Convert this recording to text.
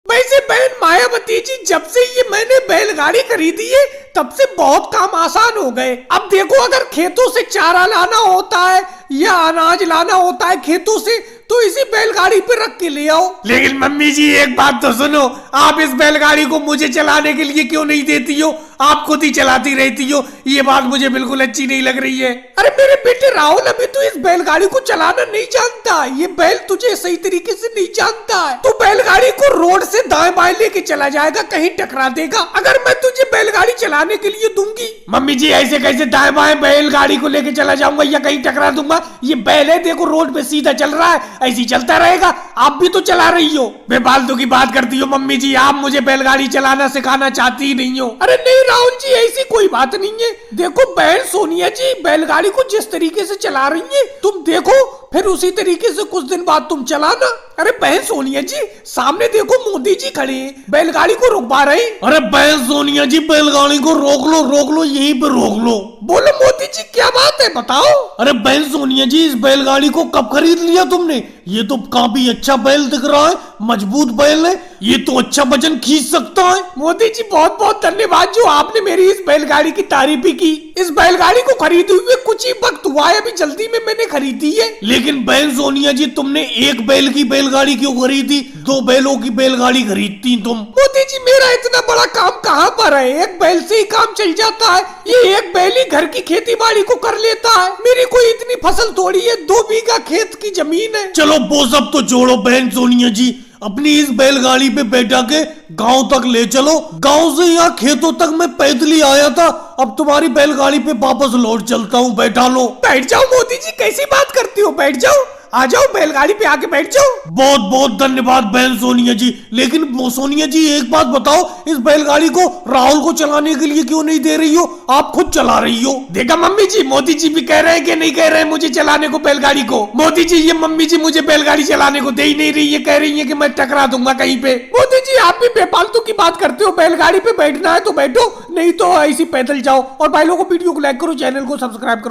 वैसे बहन मायावती जी, जब से ये मैंने बैलगाड़ी खरीदी है तब से बहुत काम आसान हो गए। अब देखो, अगर खेतों से चारा लाना होता है या अनाज लाना होता है खेतों से, तो इसी बैलगाड़ी पे रख के ले आओ। लेकिन मम्मी जी एक बात तो सुनो, आप इस बैलगाड़ी को मुझे चलाने के लिए क्यों नहीं देती हो? आप खुद ही चलाती रहती हो। ये बात मुझे बिल्कुल अच्छी नहीं लग रही है। अरे मेरे बेटे राहुल, अभी तू इस बैलगाड़ी को चलाना नहीं जानता। ये बैल तुझे सही तरीके से नहीं जानता है। तू बैलगाड़ी को रोड से दाएं बाएं लेके चला जाएगा, कहीं टकरा देगा। अगर मैं तुझे बैलगाड़ी चलाने के लिए दूंगी। मम्मी जी ऐसे कैसे दाएं बाएं बैलगाड़ी को लेके चला जाऊंगा या कहीं टकरा दूंगा? ये बैल है, देखो रोड पे सीधा चल रहा है, ऐसी चलता रहेगा। आप भी तो चला रही हो। बेफालतू की बात करती हो मम्मी जी, आप मुझे बैलगाड़ी चलाना सिखाना चाहती ही नहीं हो। अरे नहीं राहुल जी, ऐसी कोई बात नहीं है। देखो बहन सोनिया जी बैलगाड़ी को जिस तरीके से चला रही है, तुम देखो, फिर उसी तरीके से कुछ दिन बाद तुम चलाना। अरे बहन सोनिया जी, सामने देखो मोदी जी खड़े हैं, बैलगाड़ी को रुकवा रहे हैं। अरे बहन सोनिया जी, बैलगाड़ी को रोक लो, यहीं पे रोक लो। बोलो मोदी जी, क्या बात है, बताओ। अरे बहन सोनिया जी, इस बैलगाड़ी को कब खरीद लिया तुमने? ये तो काफी अच्छा बैल दिख रहा है, मजबूत बैल है, ये तो अच्छा वजन खींच सकता है। मोदी जी बहुत बहुत धन्यवाद जो आपने मेरी इस बैलगाड़ी की तारीफ ही की। इस बैलगाड़ी को खरीदे हुए कुछ ही वक्त हुआ है, अभी जल्दी में मैंने खरीदी है। लेकिन बहन सोनिया जी, तुमने एक बैल की बैलगाड़ी क्यों खरीदी? 2 बैलों की बैलगाड़ी खरीदती तुम। मोदी जी मेरा इतना बड़ा काम कहाँ पर है, एक बैल से ही काम चल जाता है। ये एक बैल ही घर की खेती बाड़ी को कर लेता है। मेरी कोई इतनी फसल थोड़ी है, 2 बीघा खेत की जमीन है। चलो वो सब तो जोड़ो बहन सोनिया जी, अपनी इस बैलगाड़ी पे बैठा के गांव तक ले चलो। गांव से यहाँ खेतों तक मैं पैदल ही आया था, अब तुम्हारी बैलगाड़ी पे वापस लौट चलता हूँ। बैठा लो। बैठ जाओ मोदी जी, कैसी बात करती हो, बैठ जाओ, आ जाओ बैलगाड़ी पे आके बैठ जाओ। बहुत बहुत धन्यवाद बहन सोनिया जी। लेकिन सोनिया जी एक बात बताओ, इस बैलगाड़ी को राहुल को चलाने के लिए क्यों नहीं दे रही हो? आप खुद चला रही हो। देखा मम्मी जी, मोदी जी भी कह रहे हैं कि नहीं कह रहे हैं मुझे चलाने को बैलगाड़ी को। मोदी जी ये मम्मी जी मुझे बैलगाड़ी चलाने को दे ही नहीं रही है, कह रही है कि मैं टकरा दूंगा कहीं पे। मोदी जी आप भी बेफालतू की बात करते हो, बैलगाड़ी पे बैठना है तो बैठो, नहीं तो ऐसी पैदल जाओ। और भाई लोगों को वीडियो को लाइक करो, चैनल को सब्सक्राइब करो।